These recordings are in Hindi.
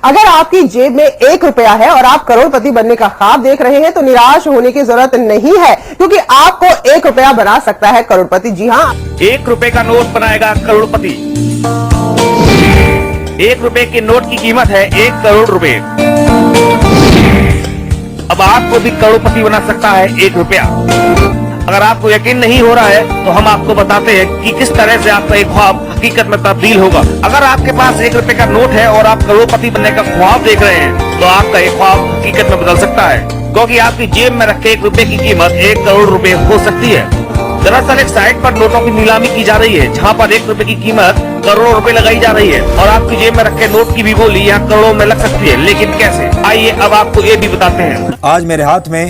अगर आपकी जेब में 1 रुपया है और आप करोड़पति बनने का ख्वाब देख रहे हैं तो निराश होने की जरूरत नहीं है, क्योंकि आपको 1 रुपया बना सकता है करोड़पति। जी हाँ, 1 रुपए का नोट बनाएगा करोड़पति। 1 रुपए के नोट की कीमत है 1 करोड़ रुपए। अब आपको भी करोड़पति बना सकता है 1 रुपया। अगर आपको यकीन नहीं हो रहा है तो हम आपको बताते हैं कि किस तरह से आपका एक ख्वाब हकीकत में तब्दील होगा। अगर आपके पास 1 रुपए का नोट है और आप करोड़पति बनने का ख्वाब देख रहे हैं तो आपका एक ख्वाब हकीकत में बदल सकता है, क्योंकि आपकी जेब में रखे 1 रुपए की कीमत 1 करोड़ रुपए हो सकती है। दरअसल एक साइट पर नोटों की नीलामी की जा रही है जहाँ पर 1 रुपए की कीमत करोड़ों रुपए लगाई जा रही है और आपकी जेब में रखे नोट की भी बोली यहाँ करोड़ों में लग सकती है। लेकिन कैसे, आइए अब आपको ये भी बताते हैं। आज मेरे हाथ में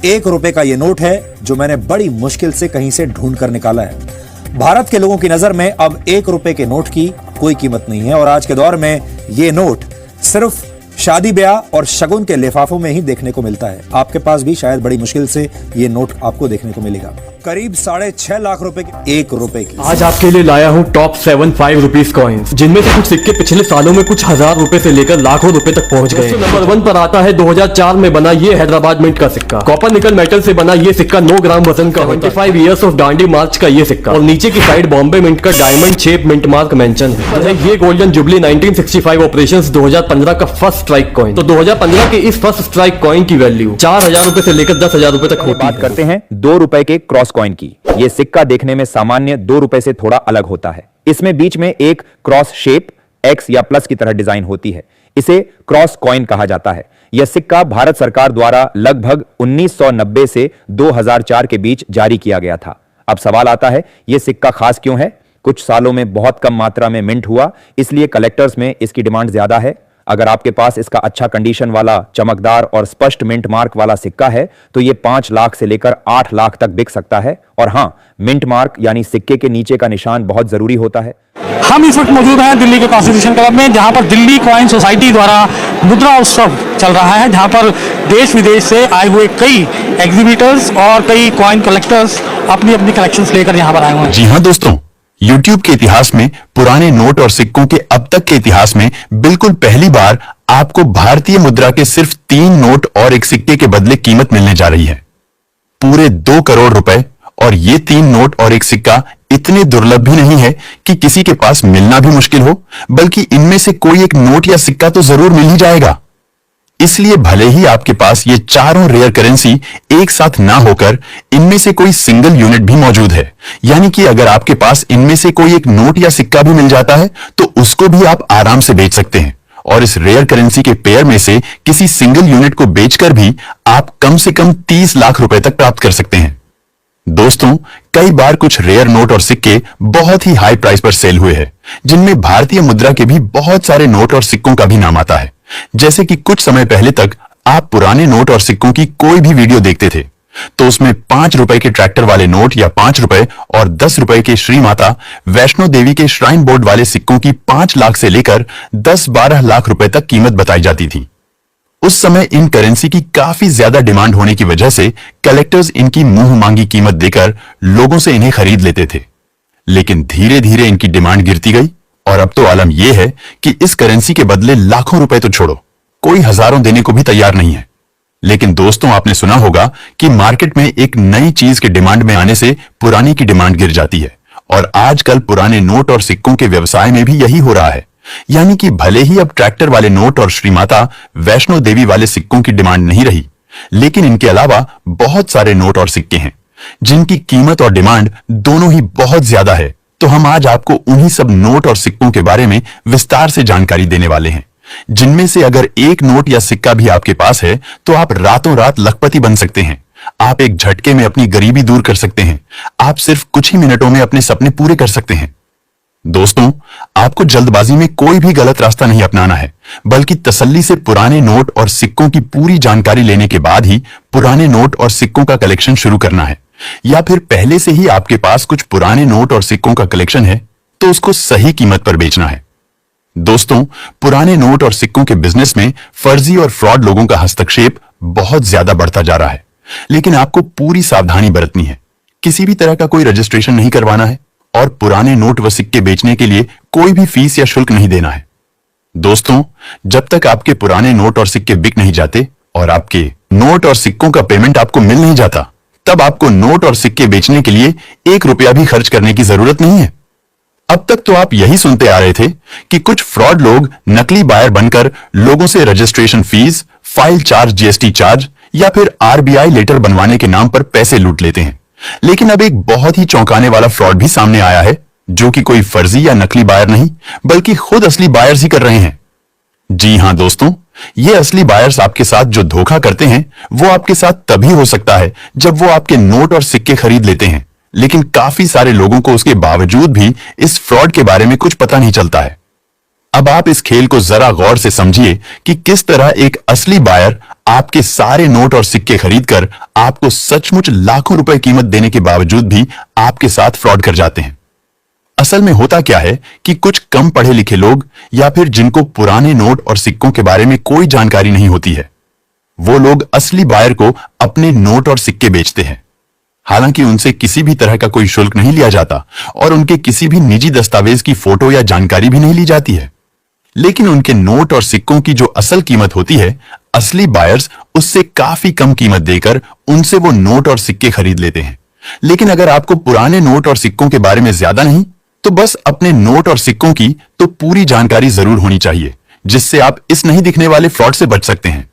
1 रुपए का ये नोट है जो मैंने बड़ी मुश्किल से कहीं से ढूंढ कर निकाला है। भारत के लोगों की नजर में अब 1 रुपए के नोट की कोई कीमत नहीं है और आज के दौर में ये नोट सिर्फ शादी ब्याह और शगुन के लिफाफों में ही देखने को मिलता है। आपके पास भी शायद बड़ी मुश्किल से ये नोट आपको देखने को मिलेगा। करीब 6.5 लाख रुपए के 1 रुपए की। आज आपके लिए लाया हूँ टॉप 7 5 रुपीज कॉइन्स, जिनमें से कुछ सिक्के पिछले सालों में कुछ हजार रुपए से लेकर लाखों रुपए तक पहुंच गए। नंबर 1 पर आता है 2004 में बना ये हैदराबाद मिंट का सिक्का। कॉपर निकल मेटल से बना ये सिक्का 9 ग्राम वजन का 25 ईयर्स ऑफ दांडी मार्च का ये सिक्का और नीचे की साइड बॉम्बे मिंट का diamond shape mint mark mention है। ये गोल्डन जुबली 1965 ऑपरेशंस 2015 का फर्स्ट स्ट्राइक कॉइन। तो 2015 के इस फर्स्ट स्ट्राइक कॉइन की वैल्यू 4000 रुपए से लेकर 10,000 रुपए तक होती है। बात करते हैं 2 रुपए के क्रॉस कॉइन की। ये सिक्का देखने में सामान्य 2 रुपए से थोड़ा अलग होता है। इसमें बीच में एक क्रॉस शेप एक्स या प्लस की तरह डिजाइन होती है। इसे क्रॉस कॉइन कहा जाता है। यह सिक्का भारत सरकार द्वारा लगभग 1990 से 2004 के बीच जारी किया गया था। अब सवाल आता है, यह सिक्का खास क्यों है? कुछ सालों में बहुत कम मात्रा में मिंट हुआ, इसलिए कलेक्टर्स में इसकी डिमांड ज्यादा है। अगर आपके पास इसका अच्छा कंडीशन वाला चमकदार और स्पष्ट मिंट मार्क वाला सिक्का है तो ये 5 लाख से लेकर 8 लाख तक बिक सकता है। और हां, मिंट मार्क यानी सिक्के के नीचे का निशान बहुत जरूरी होता है। हम इस वक्त मौजूद हैं दिल्ली के कॉन्स्टिट्यूशन क्लब में, जहां पर दिल्ली कॉइन सोसाइटी द्वारा मुद्रा उत्सव चल रहा है, जहां पर देश विदेश से आए हुए कई एग्जीबिटर्स और कई कॉइन कलेक्टर्स अपनी अपनी कलेक्शंस लेकर यहां पर आए हुए हैं। जी हाँ दोस्तों, YouTube के इतिहास में पुराने नोट और सिक्कों के अब तक के इतिहास में बिल्कुल पहली बार आपको भारतीय मुद्रा के सिर्फ 3 नोट और एक सिक्के के बदले कीमत मिलने जा रही है पूरे 2 करोड़ रुपए। और ये 3 नोट और एक सिक्का इतने दुर्लभ भी नहीं है कि किसी के पास मिलना भी मुश्किल हो, बल्कि इनमें से कोई एक नोट या सिक्का तो जरूर मिल ही जाएगा। इसलिए भले ही आपके पास ये चारों रेयर करेंसी एक साथ ना होकर इनमें से कोई सिंगल यूनिट भी मौजूद है, यानी कि अगर आपके पास इनमें से कोई एक नोट या सिक्का भी मिल जाता है तो उसको भी आप आराम से बेच सकते हैं। और इस रेयर करेंसी के पेयर में से किसी सिंगल यूनिट को बेचकर भी आप कम से कम 30 लाख रुपए तक प्राप्त कर सकते हैं। दोस्तों, कई बार कुछ रेयर नोट और सिक्के बहुत ही हाई प्राइस पर सेल हुए हैं, जिनमें भारतीय मुद्रा के भी बहुत सारे नोट और सिक्कों का भी नाम आता है। जैसे कि कुछ समय पहले तक आप पुराने नोट और सिक्कों की कोई भी वीडियो देखते थे तो उसमें 5 रुपए के ट्रैक्टर वाले नोट या 5 रुपए और 10 रुपए के श्री माता वैष्णो देवी के श्राइन बोर्ड वाले सिक्कों की 5 लाख से लेकर 10-12 लाख रुपए तक कीमत बताई जाती थी। उस समय इन करेंसी की काफी ज्यादा डिमांड होने की वजह से कलेक्टर्स इनकी मुंह मांगी कीमत देकर लोगों से इन्हें खरीद लेते थे। लेकिन धीरे धीरे इनकी डिमांड गिरती गई और अब तो आलम यह है कि इस करेंसी के बदले लाखों रुपए तो छोड़ो, कोई हजारों देने को भी तैयार नहीं है। लेकिन दोस्तों, आपने सुना होगा कि मार्केट में एक नई चीज के डिमांड में आने से पुरानी की डिमांड गिर जाती है और आजकल पुराने नोट और सिक्कों के व्यवसाय में भी यही हो रहा है। यानी कि भले ही अब ट्रैक्टर वाले नोट और श्रीमाता वैष्णो देवी वाले सिक्कों की डिमांड नहीं रही, लेकिन इनके अलावा बहुत सारे नोट और सिक्के हैं जिनकी कीमत और डिमांड दोनों ही बहुत ज्यादा है। तो हम आज आपको उन्हीं सब नोट और सिक्कों के बारे में विस्तार से जानकारी देने वाले हैं, जिनमें से अगर एक नोट या सिक्का भी आपके पास है तो आप रातों रात लखपति बन सकते हैं। आप एक झटके में अपनी गरीबी दूर कर सकते हैं। आप सिर्फ कुछ ही मिनटों में अपने सपने पूरे कर सकते हैं। दोस्तों, आपको जल्दबाजी में कोई भी गलत रास्ता नहीं अपनाना है, बल्कि तसल्ली से पुराने नोट और सिक्कों की पूरी जानकारी लेने के बाद ही पुराने नोट और सिक्कों का कलेक्शन शुरू करना है। या फिर पहले से ही आपके पास कुछ पुराने नोट और सिक्कों का कलेक्शन है तो उसको सही कीमत पर बेचना है। दोस्तों, पुराने नोट और सिक्कों के बिजनेस में फर्जी और फ्रॉड लोगों का हस्तक्षेप बहुत ज्यादा बढ़ता जा रहा है, लेकिन आपको पूरी सावधानी बरतनी है। किसी भी तरह का कोई रजिस्ट्रेशन नहीं करवाना है और पुराने नोट व सिक्के बेचने के लिए कोई भी फीस या शुल्क नहीं देना है। दोस्तों, जब तक आपके पुराने नोट और सिक्के बिक नहीं जाते और आपके नोट और सिक्कों का पेमेंट आपको मिल नहीं जाता, तब आपको नोट और सिक्के बेचने के लिए 1 रुपया भी खर्च करने की जरूरत नहीं है। अब तक तो आप यही सुनते आ रहे थे कि कुछ फ्रॉड लोग नकली बायर बनकर लोगों से registration fees, file charge, GST charge या फिर आरबीआई लेटर बनवाने के नाम पर पैसे लूट लेते हैं। लेकिन अब एक बहुत ही चौंकाने वाला फ्रॉड भी सामने आया है, जो कि कोई फर्जी या नकली बायर नहीं, बल्कि खुद असली बायर्स ही कर रहे हैं। जी हां दोस्तों, ये असली बायर्स आपके साथ जो धोखा करते हैं, वो आपके साथ तभी हो सकता है जब वो आपके नोट और सिक्के खरीद लेते हैं। लेकिन काफी सारे लोगों को उसके बावजूद भी इस फ्रॉड के बारे में कुछ पता नहीं चलता है। अब आप इस खेल को जरा गौर से समझिए कि किस तरह एक असली बायर आपके सारे नोट और सिक्के खरीदकर आपको सचमुच लाखों रुपए कीमत देने के बावजूद भी आपके साथ फ्रॉड कर जाते हैं। असल में होता क्या है कि कुछ कम पढ़े लिखे लोग या फिर जिनको पुराने नोट और सिक्कों के बारे में कोई जानकारी नहीं होती है, वो लोग असली बायर को अपने नोट और सिक्के बेचते हैं। हालांकि उनसे किसी भी तरह का कोई शुल्क नहीं लिया जाता और उनके किसी भी निजी दस्तावेज की फोटो या जानकारी भी नहीं ली जाती है। लेकिन उनके नोट और सिक्कों की जो असल कीमत होती है, असली बायर्स उससे काफी कम कीमत देकर उनसे वो नोट और सिक्के खरीद लेते हैं। लेकिन अगर आपको पुराने नोट और सिक्कों के बारे में ज्यादा नहीं, तो बस अपने नोट और सिक्कों की तो पूरी जानकारी जरूर होनी चाहिए, जिससे आप इस नहीं दिखने वाले फ्रॉड से बच सकते हैं।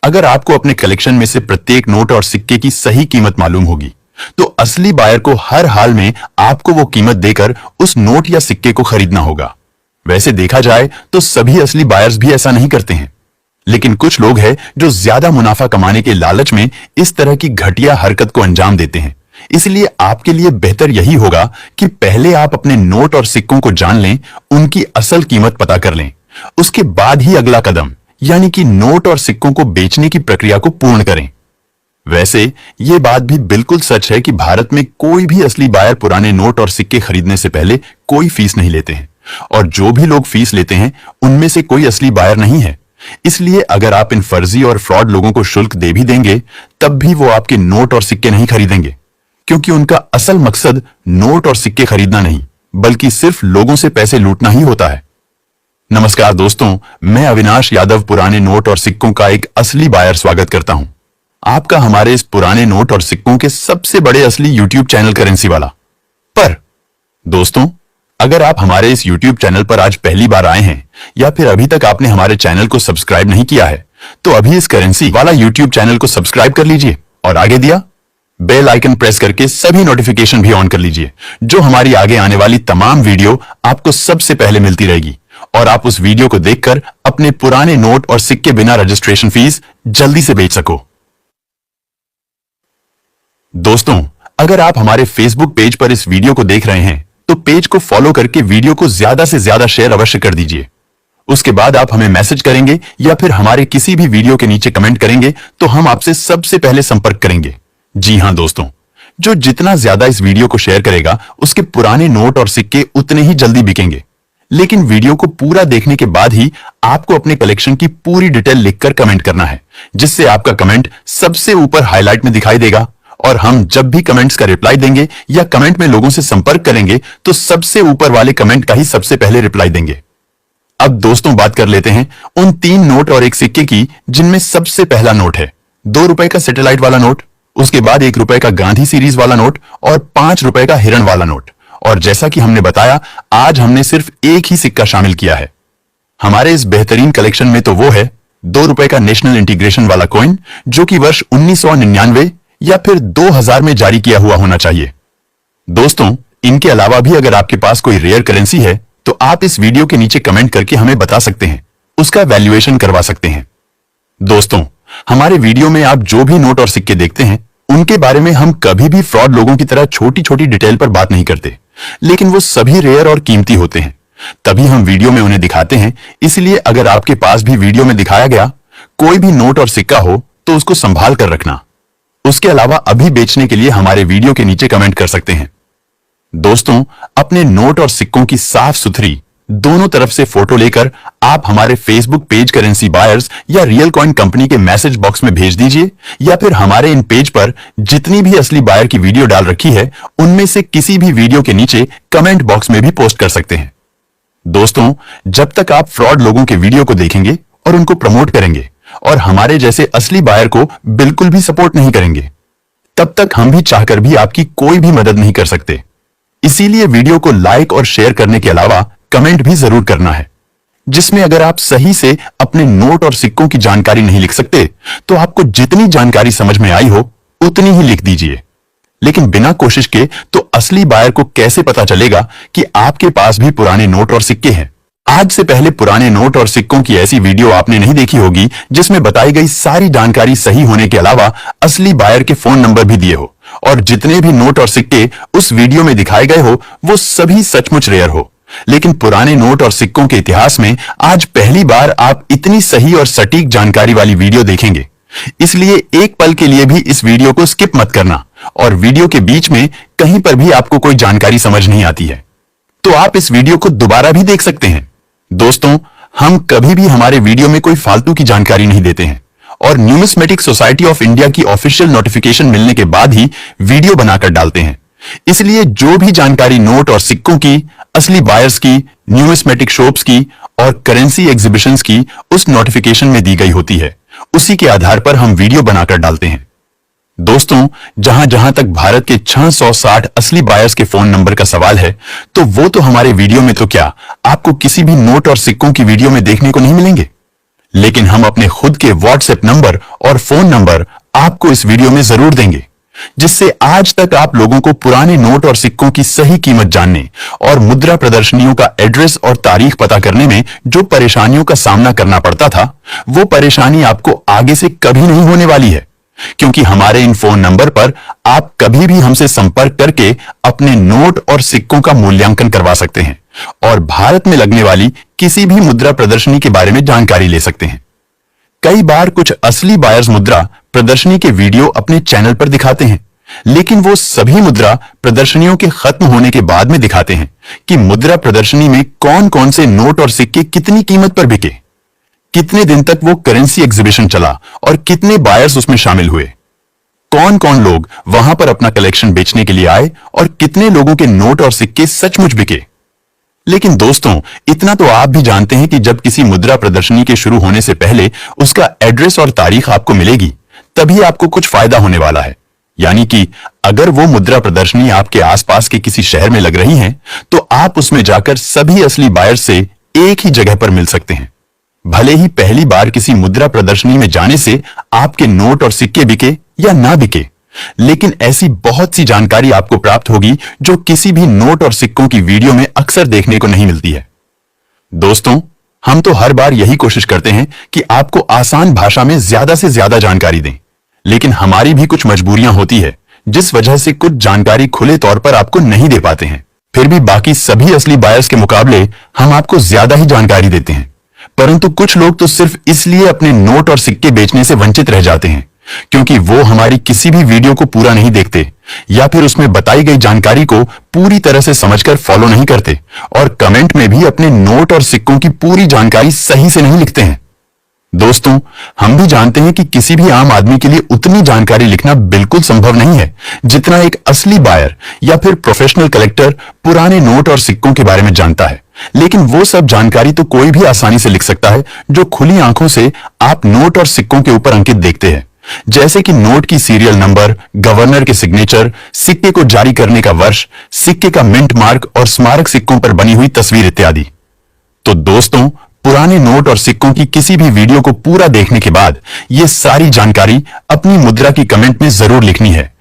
अगर आपको अपने कलेक्शन में से प्रत्येक नोट और सिक्के की सही कीमत मालूम होगी, तो असली बायर को हर हाल में आपको वो कीमत देकर उस नोट या सिक्के को खरीदना होगा। वैसे देखा जाए तो सभी असली बायर्स भी ऐसा नहीं करते हैं, लेकिन कुछ लोग हैं जो ज्यादा मुनाफा कमाने के लालच में इस तरह की घटिया हरकत को अंजाम देते हैं। इसलिए आपके लिए बेहतर यही होगा कि पहले आप अपने नोट और सिक्कों को जान लें, उनकी असल कीमत पता कर लें। उसके बाद ही अगला कदम यानी कि नोट और सिक्कों को बेचने की प्रक्रिया को पूर्ण करें। वैसे ये बात भी बिल्कुल सच है कि भारत में कोई भी असली बायर पुराने नोट और सिक्के खरीदने से पहले कोई फीस नहीं लेते हैं, और जो भी लोग फीस लेते हैं उनमें से कोई असली बायर नहीं है। इसलिए अगर आप इन फर्जी और फ्रॉड लोगों को शुल्क दे भी देंगे, तब भी वो आपके नोट और सिक्के नहीं खरीदेंगे, क्योंकि उनका असल मकसद नोट और सिक्के खरीदना नहीं, बल्कि सिर्फ लोगों से पैसे लूटना ही होता है। नमस्कार दोस्तों, मैं अविनाश यादव पुराने नोट और सिक्कों का एक असली बायर स्वागत करता हूं आपका हमारे इस पुराने नोट और सिक्कों के सबसे बड़े असली यूट्यूब चैनल करेंसी वाला पर। दोस्तों, अगर आप हमारे इस यूट्यूब चैनल पर आज पहली बार आए हैं या फिर अभी तक आपने हमारे चैनल को सब्सक्राइब नहीं किया है, तो अभी इस करेंसी वाला यूट्यूब चैनल को सब्सक्राइब कर लीजिए और आगे दिया बेल आइकन प्रेस करके सभी नोटिफिकेशन भी ऑन कर लीजिए, जो हमारी आगे आने वाली तमाम वीडियो आपको सबसे पहले मिलती रहेगी और आप उस वीडियो को देखकर अपने पुराने नोट और सिक्के बिना रजिस्ट्रेशन फीस जल्दी से बेच सको। दोस्तों, अगर आप हमारे फेसबुक पेज पर इस वीडियो को देख रहे हैं, तो पेज को फॉलो करके वीडियो को ज्यादा से ज्यादा शेयर अवश्य कर दीजिए। उसके बाद आप हमें मैसेज करेंगे या फिर हमारे किसी भी वीडियो के नीचे कमेंट करेंगे, तो हम आपसे सबसे पहले संपर्क करेंगे। जी हां दोस्तों, जो जितना ज्यादा इस वीडियो को शेयर करेगा, उसके पुराने नोट और सिक्के उतने ही जल्दी बिकेंगे। लेकिन वीडियो को पूरा देखने के बाद ही आपको अपने कलेक्शन की पूरी डिटेल लिखकर कमेंट करना है, जिससे आपका कमेंट सबसे ऊपर हाईलाइट में दिखाई देगा और हम जब भी कमेंट्स का रिप्लाई देंगे या कमेंट में लोगों से संपर्क करेंगे, तो सबसे ऊपर वाले कमेंट का ही सबसे पहले रिप्लाई देंगे। अब दोस्तों, बात कर लेते हैं उन 3 नोट और एक सिक्के की, जिनमें सबसे पहला नोट है 2 रुपए का सैटेलाइट वाला नोट, उसके बाद 1 रुपए का गांधी सीरीज वाला नोट और 5 रुपए का हिरण वाला नोट। और जैसा कि हमने बताया, आज हमने सिर्फ एक ही सिक्का शामिल किया है। हमारे इस बेहतरीन कलेक्शन में तो वो है 2 रुपए का नेशनल इंटीग्रेशन वाला कॉइन, जो कि वर्ष 1999 या फिर 2000 में जारी किया हुआ होना चाहिए। दोस्तों, इनके अलावा भी अगर आपके पास कोई रेयर करेंसी है, तो आप इस वीडियो के नीचे कमेंट करके हमें बता सकते हैं, उसका वैल्यूएशन करवा सकते हैं। दोस्तों, हमारे वीडियो में आप जो भी नोट और सिक्के देखते हैं, उनके बारे में हम कभी भी फ्रॉड लोगों की तरह छोटी छोटी डिटेल पर बात नहीं करते, लेकिन वो सभी रेयर और कीमती होते हैं, तभी हम वीडियो में उन्हें दिखाते हैं। इसलिए अगर आपके पास भी वीडियो में दिखाया गया कोई भी नोट और सिक्का हो, तो उसको संभाल कर रखना। उसके अलावा अभी बेचने के लिए हमारे वीडियो के नीचे कमेंट कर सकते हैं। दोस्तों, अपने नोट और सिक्कों की साफ सुथरी दोनों तरफ से फोटो लेकर आप हमारे फेसबुक पेज करेंसी बायर्स या रियल कॉइन कंपनी के मैसेज बॉक्स में भेज दीजिए, या फिर हमारे इन पेज पर जितनी भी असली बायर की वीडियो डाल रखी है, उनमें से किसी भी वीडियो के नीचे कमेंट बॉक्स में भी पोस्ट कर सकते हैं। दोस्तों, जब तक आप फ्रॉड लोगों के वीडियो को देखेंगे और उनको प्रमोट करेंगे और हमारे जैसे असली बायर को बिल्कुल भी सपोर्ट नहीं करेंगे, तब तक हम भी चाहकर भी आपकी कोई भी मदद नहीं कर सकते। इसीलिए वीडियो को लाइक और शेयर करने के अलावा कमेंट भी जरूर करना है, जिसमें अगर आप सही से अपने नोट और सिक्कों की जानकारी नहीं लिख सकते तो आपको जितनी जानकारी समझ में आई हो उतनी ही लिख दीजिए। लेकिन बिना कोशिश के तो असली बायर को कैसे पता चलेगा कि आपके पास भी पुराने नोट और सिक्के हैं। आज से पहले पुराने नोट और सिक्कों की ऐसी वीडियो आपने नहीं देखी होगी जिसमें बताई गई सारी जानकारी सही होने के अलावा असली बायर के फोन नंबर भी दिए हो, और जितने भी नोट और सिक्के उस वीडियो में दिखाए गए हो वो सभी सचमुच रेयर हो। लेकिन पुराने नोट और सिक्कों के इतिहास में आज पहली बार आप इतनी सही और सटीक जानकारी वाली वीडियो देखेंगे। इसलिए एक पल के लिए भी इस वीडियो को स्किप मत करना, और वीडियो के बीच में कहीं पर भी आपको कोई जानकारी समझ नहीं आती है तो आप इस वीडियो को दोबारा भी देख सकते हैं। दोस्तों, हम कभी भी हमारे वीडियो में कोई फालतू की जानकारी नहीं देते हैं, और न्यूमिस्मेटिक सोसाइटी ऑफ इंडिया की ऑफिशियल नोटिफिकेशन मिलने के बाद ही वीडियो बनाकर डालते हैं। इसलिए जो भी जानकारी नोट और सिक्कों की, असली बायर्स की, न्यूमिस्मेटिक शॉप्स की और करेंसी एग्जीबिशंस की उस नोटिफिकेशन में दी गई होती है, उसी के आधार पर हम वीडियो बनाकर डालते हैं। दोस्तों, जहां जहां तक भारत के 660 असली बायर्स के फोन नंबर का सवाल है, तो वो तो हमारे वीडियो में तो क्या आपको किसी भी नोट और सिक्कों की वीडियो में देखने को नहीं मिलेंगे, लेकिन हम अपने खुद के व्हाट्सएप नंबर और फोन नंबर आपको इस वीडियो में जरूर देंगे, जिससे आज तक आप लोगों को पुराने नोट और सिक्कों की सही कीमत जानने और मुद्रा प्रदर्शनियों का एड्रेस और तारीख पता करने में जो परेशानियों का सामना करना पड़ता था, वो परेशानी आपको आगे से कभी नहीं होने वाली है, क्योंकि हमारे इन फोन नंबर पर आप कभी भी हमसे संपर्क करके अपने नोट और सिक्कों का मूल्यांकन करवा सकते हैं और भारत में लगने वाली किसी भी मुद्रा प्रदर्शनी के बारे में जानकारी ले सकते हैं। कई बार कुछ असली बायर्स मुद्रा प्रदर्शनी के वीडियो अपने चैनल पर दिखाते हैं, लेकिन वो सभी मुद्रा प्रदर्शनियों के खत्म होने के बाद में दिखाते हैं कि मुद्रा प्रदर्शनी में कौन कौन से नोट और सिक्के कितनी कीमत पर बिके, कितने दिन तक वो करेंसी एग्जीबिशन चला और कितने बायर्स उसमें शामिल हुए, कौन कौन लोग वहां पर अपना कलेक्शन बेचने के लिए आए और कितने लोगों के नोट और सिक्के सचमुच बिके। लेकिन दोस्तों, इतना तो आप भी जानते हैं कि जब किसी मुद्रा प्रदर्शनी के शुरू होने से पहले उसका एड्रेस और तारीख आपको मिलेगी, तभी आपको कुछ फायदा होने वाला है। यानी कि अगर वो मुद्रा प्रदर्शनी आपके आसपास के किसी शहर में लग रही है, तो आप उसमें जाकर सभी असली बायर्स से एक ही जगह पर मिल सकते हैं। भले ही पहली बार किसी मुद्रा प्रदर्शनी में जाने से आपके नोट और सिक्के बिके या ना बिके, लेकिन ऐसी बहुत सी जानकारी आपको प्राप्त होगी जो किसी भी नोट और सिक्कों की वीडियो में अक्सर देखने को नहीं मिलती है। दोस्तों, हम तो हर बार यही कोशिश करते हैं कि आपको आसान भाषा में ज्यादा से ज्यादा जानकारी दें, लेकिन हमारी भी कुछ मजबूरियां होती है, जिस वजह से कुछ जानकारी खुले तौर पर आपको नहीं दे पाते हैं। फिर भी बाकी सभी असली बायर्स के मुकाबले हम आपको ज्यादा ही जानकारी देते हैं, परंतु कुछ लोग तो सिर्फ इसलिए अपने नोट और सिक्के बेचने से वंचित रह जाते हैं क्योंकि वो हमारी किसी भी वीडियो को पूरा नहीं देखते या फिर उसमें बताई गई जानकारी को पूरी तरह से समझकर फॉलो नहीं करते और कमेंट में भी अपने नोट और सिक्कों की पूरी जानकारी सही से नहीं लिखते हैं। दोस्तों, हम भी जानते हैं कि किसी भी आम आदमी के लिए उतनी जानकारी लिखना बिल्कुल संभव नहीं है जितना एक असली बायर या फिर प्रोफेशनल कलेक्टर पुराने नोट और सिक्कों के बारे में जानता है। लेकिन वो सब जानकारी तो कोई भी आसानी से लिख सकता है जो खुली आंखों से आप नोट और सिक्कों के ऊपर अंकित देखते हैं, जैसे कि नोट की सीरियल नंबर, गवर्नर के सिग्नेचर, सिक्के को जारी करने का वर्ष, सिक्के का मिंट मार्क और स्मारक सिक्कों पर बनी हुई तस्वीर इत्यादि। तो दोस्तों, पुराने नोट और सिक्कों की किसी भी वीडियो को पूरा देखने के बाद ये सारी जानकारी अपनी मुद्रा की कमेंट में जरूर लिखनी है